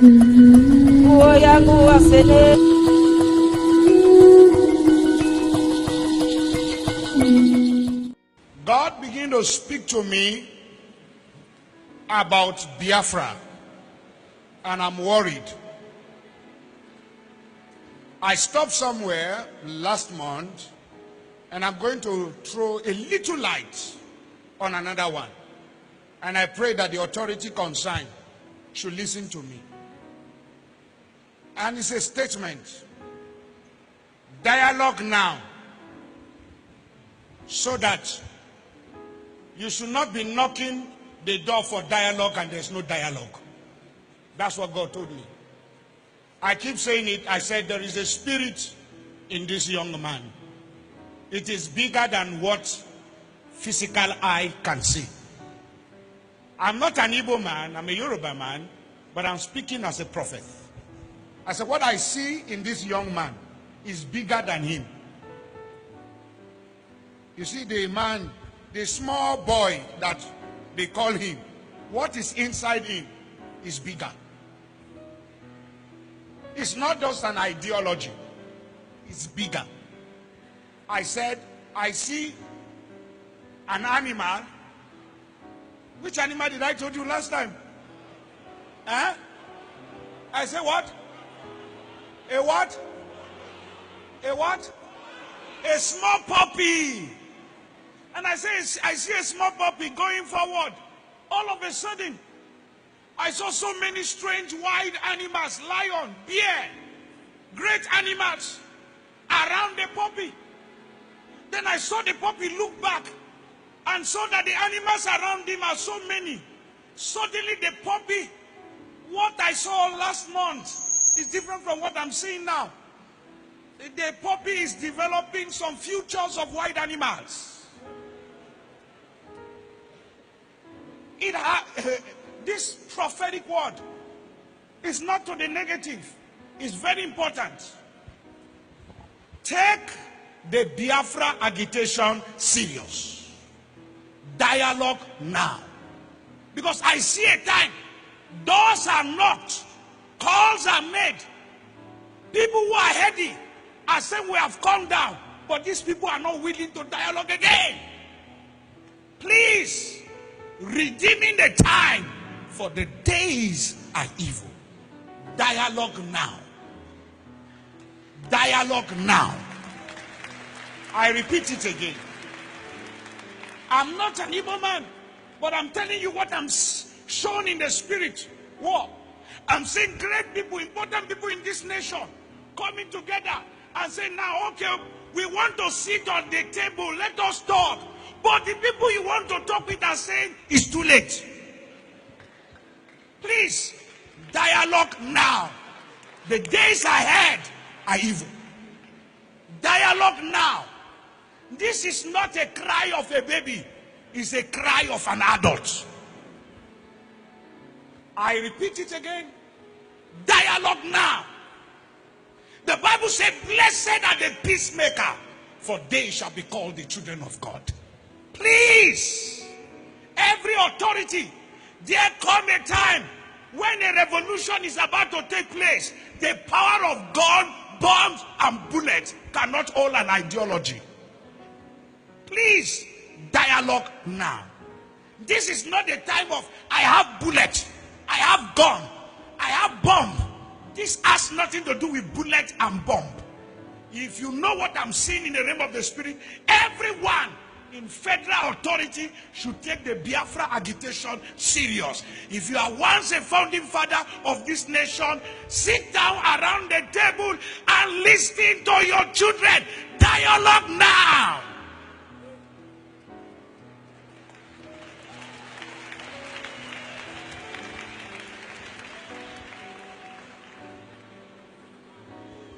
God began to speak to me about Biafra, and I'm worried. I stopped somewhere last month, and I'm going to throw a little light on another one. And I pray that the authority concerned should listen to me. And it's a statement. Dialogue now, so that you should not be knocking the door for dialogue and there's no dialogue. That's what God told me. I keep saying it. I said there is a spirit in this young man. It is bigger than what physical eye can see. I'm not an Igbo man, I'm a Yoruba man, but I'm speaking as a prophet. I said what I see in this young man is bigger than him. You see, the man, the small boy that they call him, what is inside him is bigger. It's not just an ideology, it's bigger. I said, I see an animal. Which animal did I told you last time? Huh? I said what? A what? A what? A small puppy. And I see a small puppy going forward. All of a sudden, I saw so many strange wild animals, lion, bear, great animals around the puppy. Then I saw the puppy look back and saw that the animals around him are so many. Suddenly the puppy, what I saw last month is different from what I'm seeing now. The puppy is developing some futures of wild animals. This prophetic word is not to the negative. It's very important. Take the Biafra agitation serious. Dialogue now. Because I see a time, doors are knocked, calls are made. People who are heady are saying we have come down, but these people are not willing to dialogue again. Please, redeeming the time, for the days are evil. Dialogue now. Dialogue now. I repeat it again. I'm not an evil man, but I'm telling you what I'm shown in the spirit. What? I'm seeing great people, important people in this nation coming together and saying, now, okay, we want to sit on the table, let us talk. But the people you want to talk with are saying, it's too late. Please, dialogue now. The days ahead are evil. Dialogue now. This is not a cry of a baby. It's a cry of an adult. I repeat it again. Dialogue now. The Bible said, blessed are the peacemaker, for they shall be called the children of God. Please, every authority, there come a time when a revolution is about to take place. The power of gun, bombs, and bullets cannot hold an ideology. Please, dialogue now. This is not the time of, I have bullet, I have gun, I have bomb. This has nothing to do with bullet and bomb. If you know what I'm seeing in the realm of the spirit, everyone in federal authority should take the Biafra agitation serious. If you are once a founding father of this nation, sit down around the table and listen to your children. Dialogue now.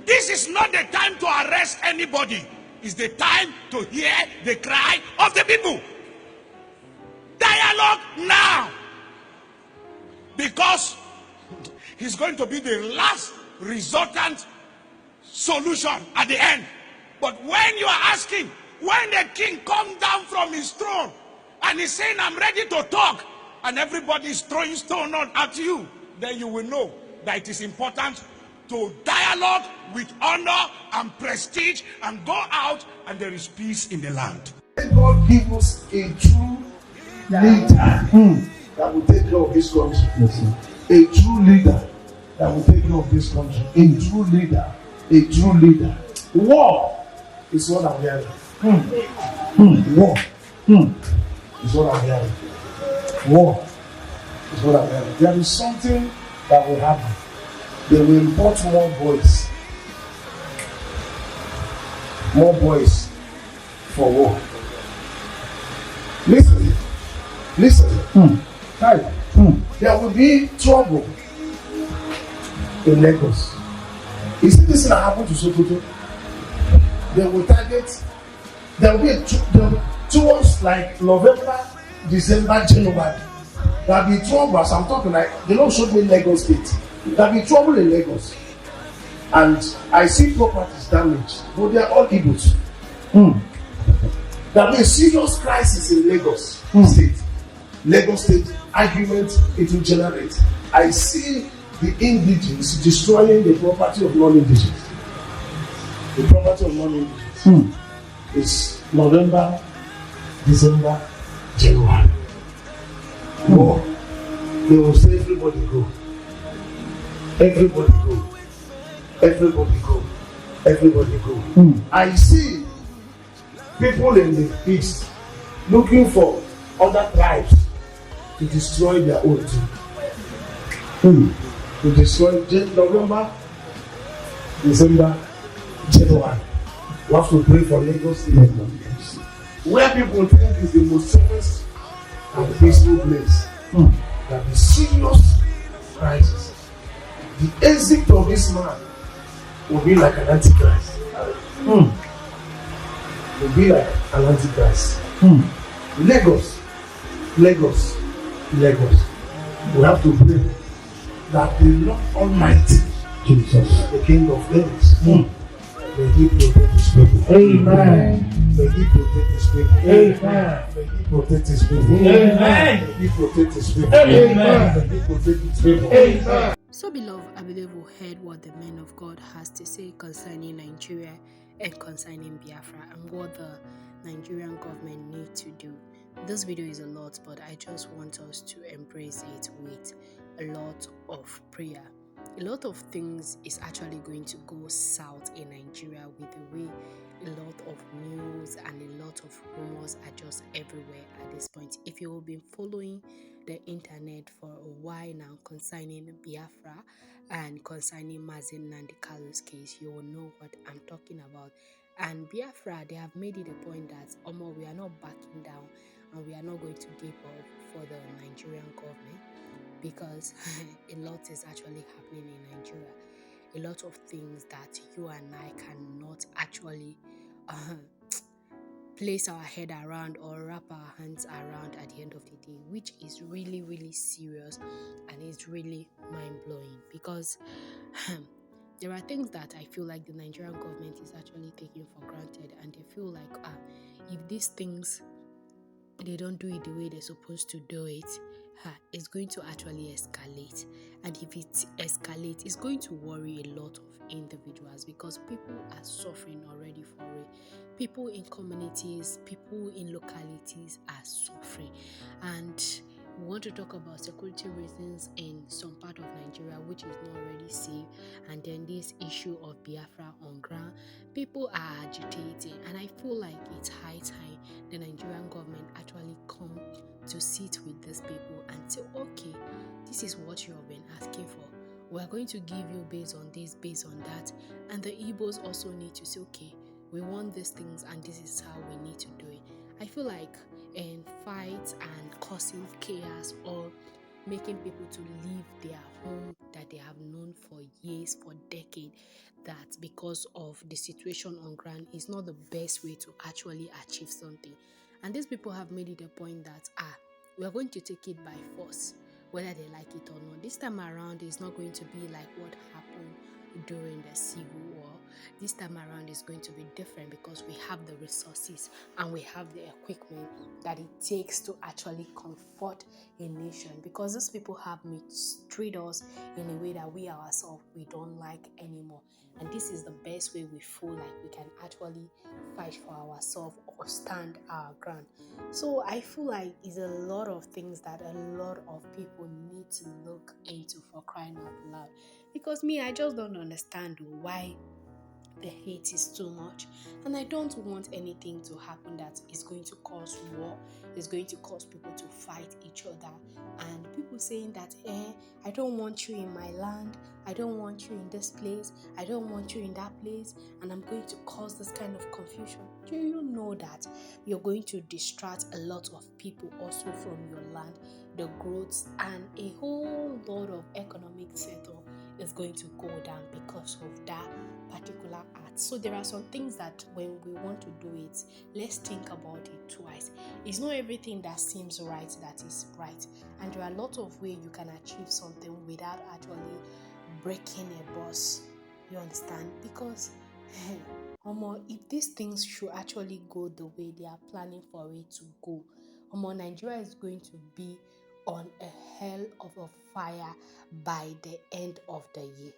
This is not the time to arrest anybody. It's the time to hear the cry of the people. Dialogue now. Because it's going to be the last resultant solution at the end. But when you are asking, when the king comes down from his throne and he's saying, I'm ready to talk, and everybody is throwing stone at you, then you will know that it is important to dialogue with honor and prestige and go out and there is peace in the land. God give us a true leader that will take care of this country. Yes, a true leader that will take care of this country. A true leader. A true leader. War is what I'm hearing. War is what I'm hearing. War is what I'm hearing. There is something that will happen. They will import more boys. More boys for war. Listen. Right. There will be trouble in Lagos. You see this thing that happened to Sokoto? They will target. There will be towards like November, December, January. There will be trouble. As I'm talking, like they don't show me Lagos State. There will be trouble in Lagos, and I see properties damaged, but they are all Igbos. There will be a serious crisis in Lagos State. Lagos State argument it will generate. I see the indigenous destroying the property of non-indigenous. The property of non-indigenous is November, December, January. War. They will say everybody go. Everybody go. Everybody go. Everybody go. I see people in the east looking for other tribes to destroy their own too. To destroy November, December, January. We have to pray for Lagos State. Where people think is the most safest and peaceful place. There will be serious crisis. The exit of this man will be like an antichrist. Will be like an antichrist. Lagos. We have to pray that the Lord Almighty, Jesus, the King of Kings, may He protect His people. Amen. May He protect His people. Amen. May He protect His people. Amen. May He protect His people. Amen. May He protect His people. Amen. So, beloved, I believe we heard what the man of God has to say concerning Nigeria and concerning Biafra and what the Nigerian government need to do. This video is a lot, but I just want us to embrace it with a lot of prayer. A lot of things is actually going to go south in Nigeria with the way a lot of news and a lot of rumors are just everywhere at this point. If you have been following the internet for a while now concerning Biafra and concerning Mazen Nandikalu's case, you will know what I'm talking about. And Biafra, they have made it a point that we are not backing down and we are not going to give up for the Nigerian government, because a lot is actually happening in Nigeria. A lot of things that you and I cannot actually place our head around or wrap our hands around at the end of the day, which is really, really serious and is really mind-blowing, because there are things that I feel like the Nigerian government is actually taking for granted, and they feel like if these things, they don't do it the way they're supposed to do it, it's going to actually escalate. And if it escalates, it's going to worry a lot of individuals, because people are suffering already for it. People in communities, people in localities are suffering. And we want to talk about security reasons in some part of Nigeria which is not already safe, and then this issue of Biafra on ground. People are agitating, and I feel like it's high time the Nigerian government actually come to sit with these people and say, okay, this is what you have been asking for. We are going to give you based on this, based on that. And the IGBOS also need to say, okay, we want these things and this is how we need to do it. I feel like in fights and causing chaos or making people to leave their home that they have known for years, for decades, that because of the situation on ground is not the best way to actually achieve something. And these people have made it a point that we are going to take it by force, whether they like it or not. This time around, it's not going to be like what happened during the Civil War. this time around is going to be different because we have the resources and we have the equipment that it takes to actually comfort a nation, because these people have mistreated us in a way that we ourselves we don't like anymore. And this is the best way we feel like we can actually fight for ourselves or stand our ground. So I feel like it's a lot of things that a lot of people need to look into, for crying out loud. Because me, I just don't understand why the hate is too much, and I don't want anything to happen that is going to cause war, is going to cause people to fight each other, and people saying that I don't want you in my land, I don't want you in this place, I don't want you in that place, and I'm going to cause this kind of confusion. Do you know that you're going to distract a lot of people also from your land, the growth, and a whole lot of economic settle is going to go down because of that particular art. So there are some things that when we want to do it, let's think about it twice. It's not everything that seems right that is right, and there are a lot of ways you can achieve something without actually breaking a boss. You understand? Because if these things should actually go the way they are planning for it to go, Nigeria is going to be on a hell of a fire by the end of the year.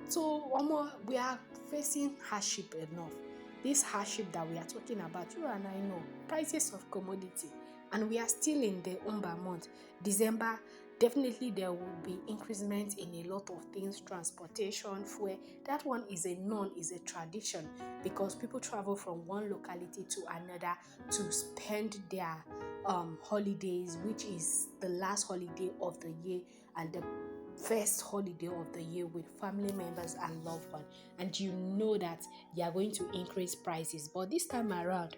So, we are facing hardship enough. This hardship that we are talking about, you and I know, prices of commodity, and we are still in the Umber month. December, definitely there will be increment in a lot of things, transportation, fuel. That one is a tradition, because people travel from one locality to another to spend their holidays, which is the last holiday of the year and the first holiday of the year, with family members and loved ones. And you know that they are going to increase prices. But this time around,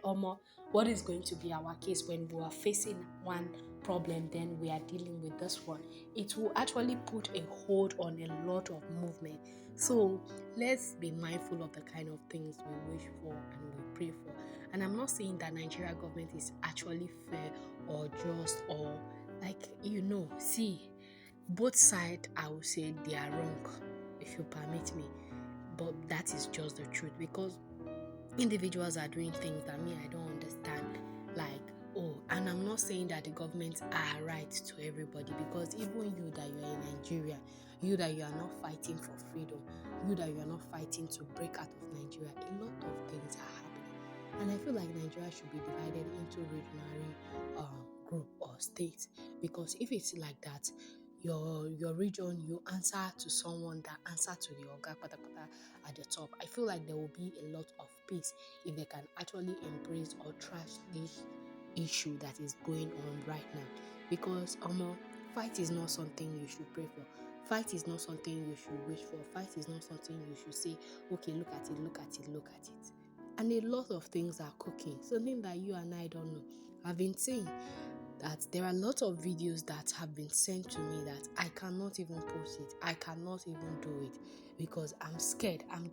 what is going to be our case when we are facing one problem, then we are dealing with this one? It will actually put a hold on a lot of movement. So let's be mindful of the kind of things we wish for and we pray for. And I'm not saying that Nigeria government is actually fair or just, or see, both sides, I would say they are wrong, if you permit me. But that is just the truth, because individuals are doing things that me, I don't understand. And I'm not saying that the government are right to everybody, because even you that you are in Nigeria, you that you are not fighting for freedom, you that you are not fighting to break out of Nigeria, a lot of things are happening. And I feel like Nigeria should be divided into regional group or states, because if it's like that, your region, you answer to someone that answer to the Oga at the top. I feel like there will be a lot of peace if they can actually embrace or trash this issue that is going on right now. Because fight is not something you should pray for. Fight is not something you should wish for. Fight is not something you should say, okay, look at it. And a lot of things are cooking, something that you and I don't know. I've been saying that there are a lot of videos that have been sent to me that I cannot even post it. I cannot even do it because I'm scared. I'm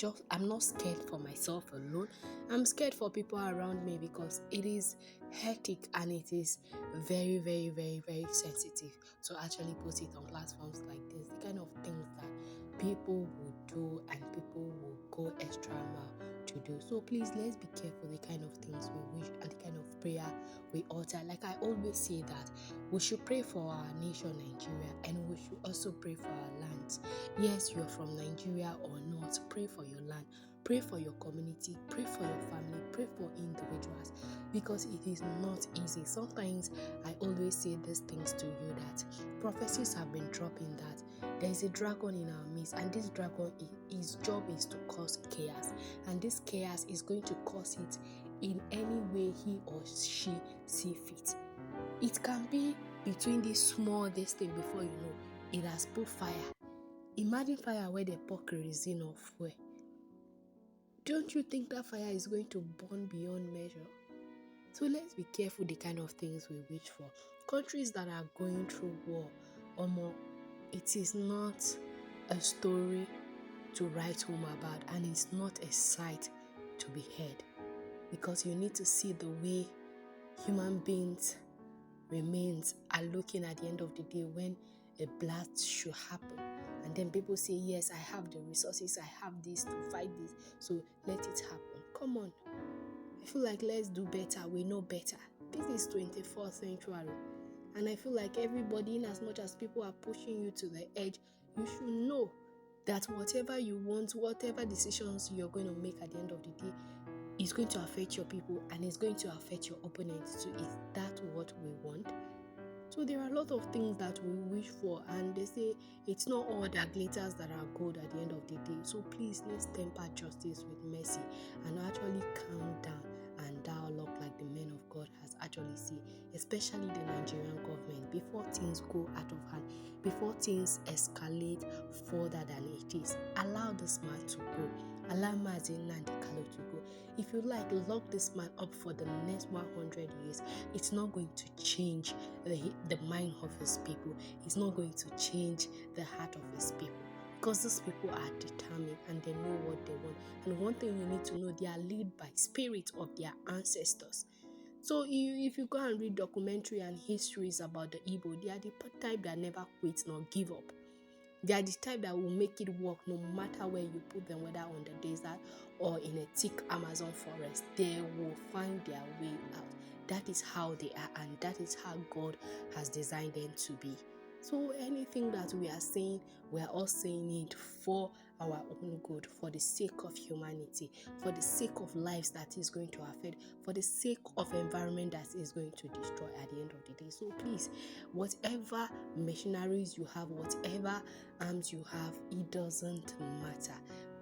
not scared for myself alone. I'm scared for people around me, because it is hectic and it is very, very, very, very sensitive to actually put it on platforms like this. The kind of things that people will do and people will go extra mile to do. So please, let's be careful the kind of things we wish and the kind of prayer we utter. Like I always say that we should pray for our nation, Nigeria, and we should also pray for our lands. Yes, you're from Nigeria or not, pray for your land, pray for your community, pray for your family, pray for individuals, because it is not easy. Sometimes I always say these things to you, that prophecies have been dropping that there is a dragon in our midst, and this dragon, his job is to cause chaos, and this chaos is going to cause it in any way he or she see fit. It can be between this thing before you know it has put fire. Imagine fire where they pour kerosene or fuel. Don't you think that fire is going to burn beyond measure? So let's be careful the kind of things we wish for. Countries that are going through war, it is not a story to write home about, and it's not a sight to be heard, because you need to see the way human beings remains are looking at the end of the day when a blast should happen. And then people say, yes, I have the resources, I have this to fight this, so let it happen. Come on. I feel like let's do better. We know better. This is 24th century. And I feel like everybody, in as much as people are pushing you to the edge, you should know that whatever you want, whatever decisions you're going to make at the end of the day, is going to affect your people and it's going to affect your opponents too. Is that what we want? So there are a lot of things that we wish for, and they say it's not all that glitters that are gold at the end of the day. So please, let's temper justice with mercy and actually calm down and dialogue like the men of God has actually said, especially the Nigerian government, before things go out of hand, before things escalate further than it is. Allow this man to go. Allow Iginla and to go. If you like, lock this man up for the next 100 years. It's not going to change the mind of his people. It's not going to change the heart of his people. Because these people are determined and they know what they want. And one thing you need to know, they are led by spirit of their ancestors. So if you go and read documentary and histories about the Igbo, they are the type that never quit nor give up. They are the type that will make it work no matter where you put them, whether on the desert or in a thick Amazon forest. They will find their way out. That is how they are, and that is how God has designed them to be. So anything that we are saying, we are all saying it for our own good, for the sake of humanity, for the sake of lives that is going to affect, for the sake of environment that is going to destroy at the end of the day. So please, whatever machineries you have, whatever arms you have, it doesn't matter.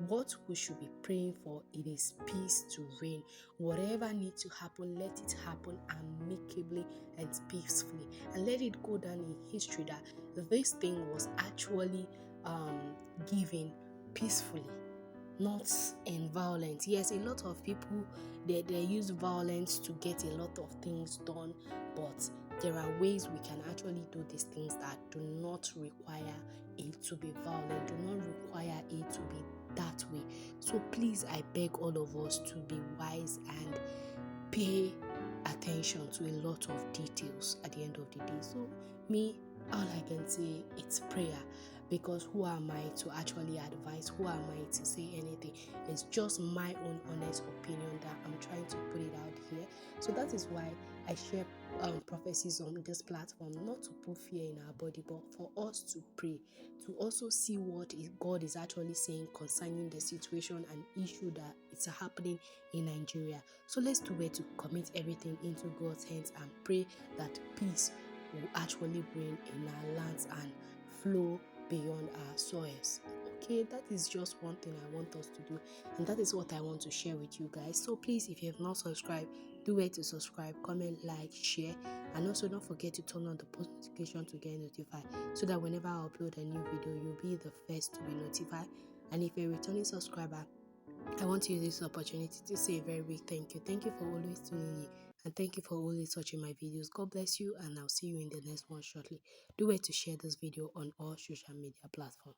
What we should be praying for, it is peace to reign. Whatever needs to happen, let it happen amicably and peacefully, and let it go down in history that this thing was actually given peacefully, not in violence. Yes, a lot of people they use violence to get a lot of things done, but there are ways we can actually do these things that do not require it to be violent, do not require it to be that way. So please, I beg all of us to be wise and pay attention to a lot of details at the end of the day. So me, all I can say, it's prayer. Because who am I to actually advise? Who am I to say anything? It's just my own honest opinion that I'm trying to put it out here. So that is why I share prophecies on this platform, not to put fear in our body, but for us to pray, to also see what God is actually saying concerning the situation and issue that it's happening in Nigeria. So let's do it to commit everything into God's hands and pray that peace will actually reign in our lands and flow beyond our soils. Okay, that is just one thing I want us to do, and that is what I want to share with you guys. So please, if you have not subscribed, do it to subscribe, comment, like, share, and also don't forget to turn on the post notification to get notified, so that whenever I upload a new video, you'll be the first to be notified. And if you're a returning subscriber, I want to use this opportunity to say a very big thank you. Thank you for always tuning in, and thank you for always watching my videos. God bless you, and I'll see you in the next one shortly. Do it to share this video on all social media platforms.